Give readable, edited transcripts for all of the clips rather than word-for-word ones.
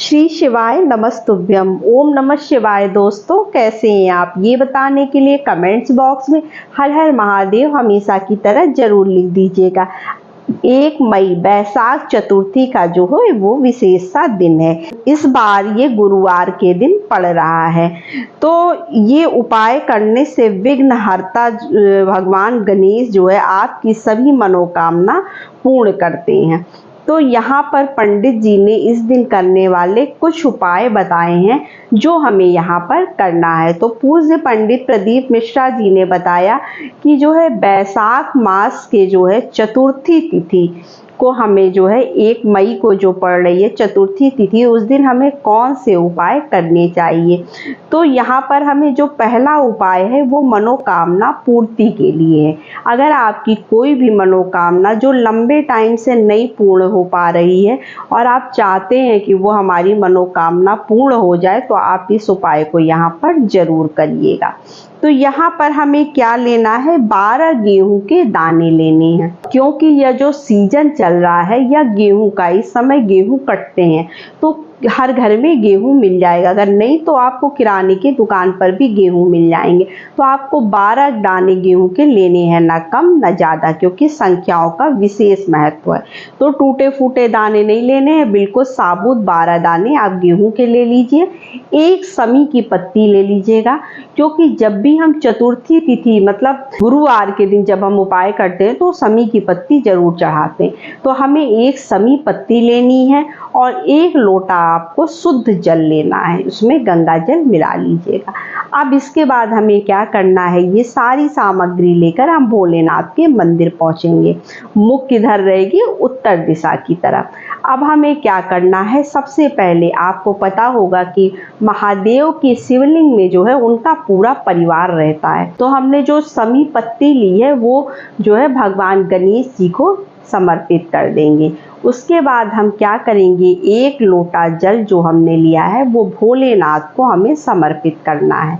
श्री शिवाय नमस्तुभ्यम। ओम नमः शिवाय। दोस्तों, कैसे हैं आप? ये बताने के लिए कमेंट्स बॉक्स में हर हर महादेव हमेशा की तरह जरूर लिख दीजिएगा। 1 मई बैसाख चतुर्थी का जो है वो विशेष सा दिन है। इस बार ये गुरुवार के दिन पड़ रहा है, तो ये उपाय करने से विघ्नहर्ता भगवान गणेश जो है आपकी सभी मनोकामना पूर्ण करते हैं। तो यहाँ पर पंडित जी ने इस दिन करने वाले कुछ उपाय बताए हैं जो हमें यहाँ पर करना है। तो पूज्य पंडित प्रदीप मिश्रा जी ने बताया कि जो है बैसाख मास के जो है चतुर्थी तिथि को हमें जो है 1 मई को जो पड़ रही है चतुर्थी तिथि, उस दिन हमें कौन से उपाय करने चाहिए। तो यहाँ पर हमें जो पहला उपाय है वो मनोकामना पूर्ति के लिए है। अगर आपकी कोई भी मनोकामना जो लंबे टाइम से नहीं पूर्ण हो पा रही है और आप चाहते हैं कि वो हमारी मनोकामना पूर्ण हो जाए, तो आप इस उपाय को यहाँ पर जरूर करिएगा। तो यहाँ पर हमें क्या लेना है, 12 गेहूं के दाने लेने हैं, क्योंकि यह जो सीजन चल रहा है या गेहूं का, इस समय गेहूं कटते हैं, तो हर घर में गेहूं मिल जाएगा। अगर नहीं तो आपको किराने की दुकान पर भी गेहूं मिल जाएंगे। तो आपको 12 दाने गेहूं के लेने हैं, ना कम ना ज़्यादा, क्योंकि संख्याओं का विशेष महत्व है। तो टूटे फूटे दाने नहीं लेने हैं, बिल्कुल साबुत 12 दाने आप गेहूं के ले लीजिए। 1 समी की पत्ती ले लीजिएगा, क्योंकि जब भी हम चतुर्थी तिथि मतलब गुरुवार के दिन जब हम उपाय करते हैं तो समी की पत्ती जरूर चढ़ाते हैं। तो हमें 1 समी पत्ती लेनी है और 1 लोटा आपको शुद्ध जल लेना है, उसमें गंगा जल मिला लीजिएगा। अब इसके बाद हमें क्या करना है, ये सारी सामग्री लेकर हम भोलेनाथ के मंदिर पहुंचेंगे। मुख किधर रहेगी, उत्तर दिशा की तरफ। अब हमें क्या करना है, सबसे पहले आपको पता होगा कि महादेव की शिवलिंग में जो है उनका पूरा परिवार रहता है। तो हमने जो समी पत्ती ली है वो जो है भगवान गणेश जी को समर्पित कर देंगे। उसके बाद हम क्या करेंगे, 1 लोटा जल जो हमने लिया है वो भोलेनाथ को हमें समर्पित करना है।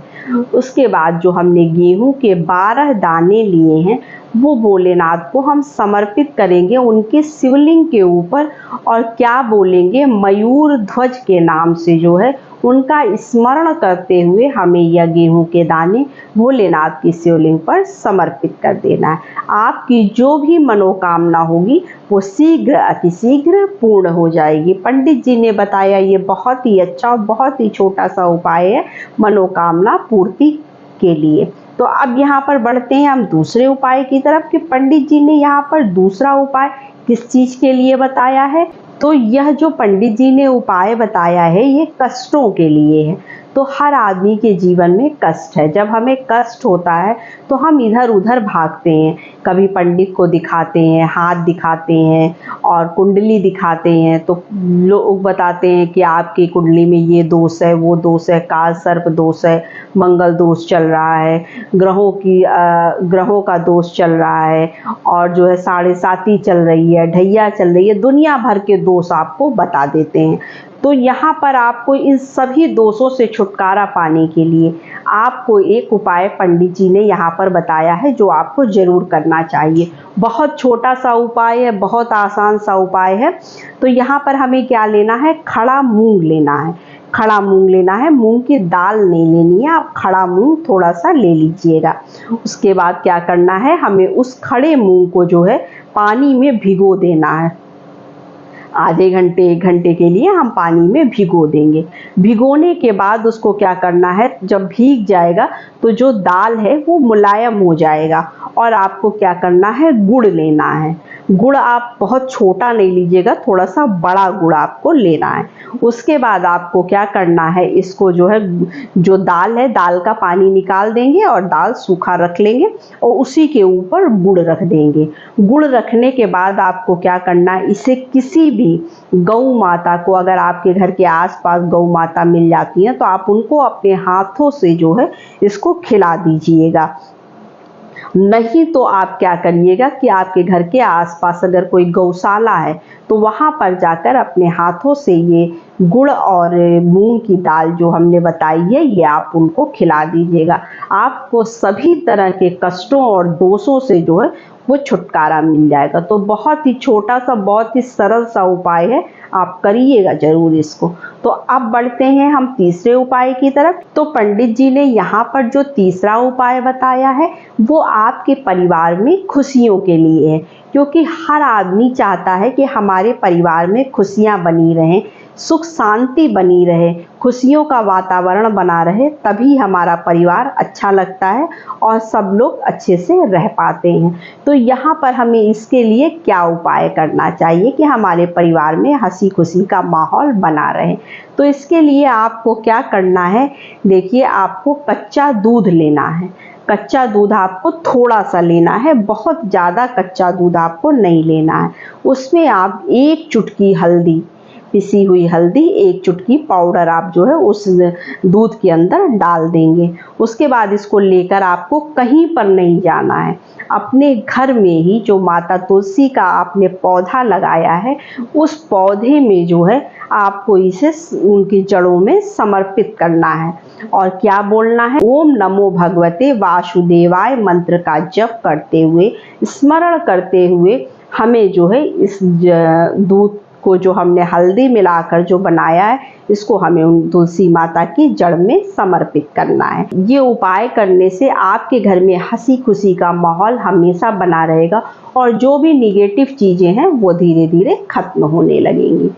उसके बाद जो हमने गेहूं के 12 दाने लिए हैं वो भोलेनाथ को हम समर्पित करेंगे उनके शिवलिंग के ऊपर, और क्या बोलेंगे, मयूर ध्वज के नाम से जो है उनका स्मरण करते हुए हमें यह गेहूं के दाने भोलेनाथ की शिवलिंग पर समर्पित कर देना है। आपकी जो भी मनोकामना होगी वो शीघ्र अतिशीघ्र पूर्ण हो जाएगी। पंडित जी ने बताया ये बहुत ही अच्छा और बहुत ही छोटा सा उपाय है मनोकामना पूर्ति के लिए। तो अब यहाँ पर बढ़ते हैं हम दूसरे उपाय की तरफ कि पंडित जी ने यहाँ पर दूसरा उपाय किस चीज के लिए बताया है। तो यह जो पंडित जी ने उपाय बताया है ये कष्टों के लिए है। तो हर आदमी के जीवन में कष्ट है। जब हमें कष्ट होता है तो हम इधर उधर भागते हैं, कभी पंडित को दिखाते हैं, हाथ दिखाते हैं और कुंडली दिखाते हैं। तो लोग बताते हैं कि आपकी कुंडली में ये दोष है, वो दोष है, काल सर्प दोष है, मंगल दोष चल रहा है, ग्रहों का दोष चल रहा है, और जो है 7.5 चल रही है, ढैया चल रही है, दुनिया भर के दोष आपको बता देते हैं। तो यहाँ पर आपको इन सभी दोषों से छुटकारा पाने के लिए आपको एक उपाय पंडित जी ने यहाँ पर बताया है जो आपको जरूर करना चाहिए। बहुत छोटा सा उपाय है, बहुत आसान सा उपाय है। तो यहाँ पर हमें क्या लेना है, खड़ा मूंग लेना है। खड़ा मूंग लेना है, मूंग की दाल नहीं लेनी है, आप खड़ा मूंग थोड़ा सा ले लीजिएगा। उसके बाद क्या करना है, हमें उस खड़े मूंग को जो है पानी में भिगो देना है। आधे घंटे 1 घंटे के लिए हम पानी में भिगो देंगे। भिगोने के बाद उसको क्या करना है, जब भीग जाएगा तो जो दाल है वो मुलायम हो जाएगा, और आपको क्या करना है, गुड़ लेना है। गुड़ आप बहुत छोटा नहीं लीजिएगा, थोड़ा सा बड़ा गुड़ आपको लेना है। उसके बाद आपको क्या करना है, इसको जो है जो दाल है, दाल का पानी निकाल देंगे और दाल सूखा रख लेंगे और उसी के ऊपर गुड़ रख देंगे। गुड़ रखने के बाद आपको क्या करना है, इसे किसी भी गौ माता को, अगर आपके घर के आसपास गौ माता मिल जाती हैं तो आप उनको अपने हाथों से जो है इसको खिला दीजिएगा। नहीं तो आप क्या करिएगा कि आपके घर के आसपास अगर कोई गौशाला है तो वहां पर जाकर अपने हाथों से ये गुड़ और मूंग की दाल जो हमने बताई है ये आप उनको खिला दीजिएगा। आपको सभी तरह के कष्टों और दोषों से जो है वो छुटकारा मिल जाएगा। तो बहुत ही छोटा सा, बहुत ही सरल सा उपाय है, आप करिएगा जरूर इसको। तो अब बढ़ते हैं हम तीसरे उपाय की तरफ। तो पंडित जी ने यहाँ पर जो तीसरा उपाय बताया है वो आपके परिवार में खुशियों के लिए है, क्योंकि हर आदमी चाहता है कि हमारे परिवार में खुशियाँ बनी रहें, सुख शांति बनी रहे, खुशियों का वातावरण बना रहे, तभी हमारा परिवार अच्छा लगता है और सब लोग अच्छे से रह पाते हैं। तो यहाँ पर हमें इसके लिए क्या उपाय करना चाहिए कि हमारे परिवार में हंसी खुशी का माहौल बना रहे। तो इसके लिए आपको क्या करना है, देखिए आपको कच्चा दूध लेना है। कच्चा दूध आपको थोड़ा सा लेना है, बहुत ज़्यादा कच्चा दूध आपको नहीं लेना है। उसमें आप 1 चुटकी हल्दी, पिसी हुई हल्दी, 1 चुटकी पाउडर आप जो है उस दूध के अंदर डाल देंगे। उसके बाद इसको लेकर आपको कहीं पर नहीं जाना है, अपने घर में ही जो माता तुलसी का आपने पौधा लगाया है उस पौधे में जो है आपको इसे उनकी जड़ों में समर्पित करना है। और क्या बोलना है, ओम नमो भगवते वासुदेवाय मंत्र का जप करते हुए, स्मरण करते हुए हमें जो है इस दूध को जो हमने हल्दी मिलाकर जो बनाया है इसको हमें उन तुलसी माता की जड़ में समर्पित करना है। ये उपाय करने से आपके घर में हंसी खुशी का माहौल हमेशा बना रहेगा और जो भी निगेटिव चीज़ें हैं वो धीरे धीरे खत्म होने लगेंगी।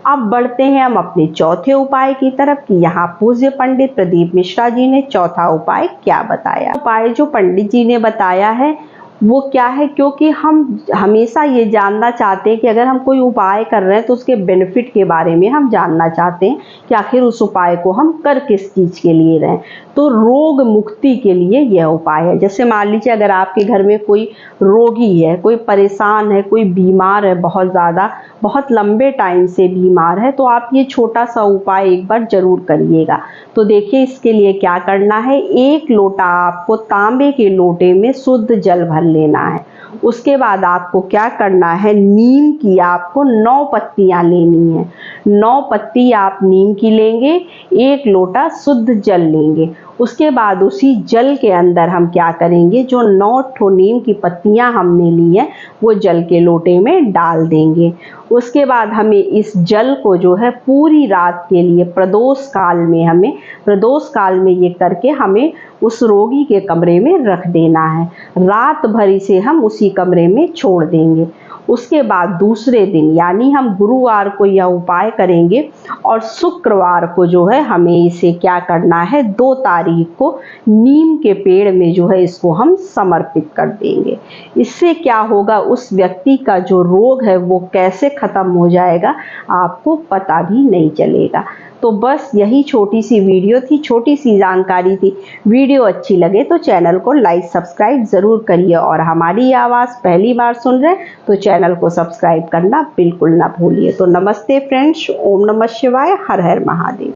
अब बढ़ते हैं हम अपने चौथे उपाय की तरफ कि यहाँ पूज्य पंडित प्रदीप मिश्रा जी ने चौथा उपाय क्या बताया। उपाय जो पंडित जी ने बताया है वो क्या है, क्योंकि हम हमेशा ये जानना चाहते हैं कि अगर हम कोई उपाय कर रहे हैं तो उसके बेनिफिट के बारे में हम जानना चाहते हैं कि आखिर उस उपाय को हम कर किस चीज़ के लिए रहे हैं। तो रोग मुक्ति के लिए यह उपाय है। जैसे मान लीजिए अगर आपके घर में कोई रोगी है, कोई परेशान है, कोई बीमार है, बहुत ज़्यादा बहुत लंबे टाइम से बीमार है, तो आप ये छोटा सा उपाय एक बार ज़रूर करिएगा। तो देखिए इसके लिए क्या करना है, 1 लोटा आपको तांबे के लोटे में शुद्ध जल भर लेना है। उसके बाद आपको क्या करना है, नीम की आपको 9 पत्तियां लेनी है। 9 पत्ती आप नीम की लेंगे, 1 लोटा शुद्ध जल लेंगे। उसके बाद उसी जल के अंदर हम क्या करेंगे, जो 9 ठो नीम की पत्तियां हमने ली हैं वो जल के लोटे में डाल देंगे। उसके बाद हमें इस जल को जो है पूरी रात के लिए प्रदोष काल में ये करके हमें उस रोगी के कमरे में रख देना है। रात भर इसे हम उसी कमरे में छोड़ देंगे। उसके बाद दूसरे दिन यानी हम गुरुवार को यह उपाय करेंगे और शुक्रवार को जो है हमें इसे क्या करना है, 2 तारीख को नीम के पेड़ में जो है इसको हम समर्पित कर देंगे। इससे क्या होगा, उस व्यक्ति का जो रोग है वो कैसे खत्म हो जाएगा आपको पता भी नहीं चलेगा। तो बस यही छोटी सी वीडियो थी, छोटी सी जानकारी थी। वीडियो अच्छी लगे तो चैनल को लाइक सब्सक्राइब ज़रूर करिए और हमारी आवाज़ पहली बार सुन रहे हैं तो चैनल को सब्सक्राइब करना बिल्कुल ना भूलिए। तो नमस्ते फ्रेंड्स, ओम नमः शिवाय, हर हर महादेव।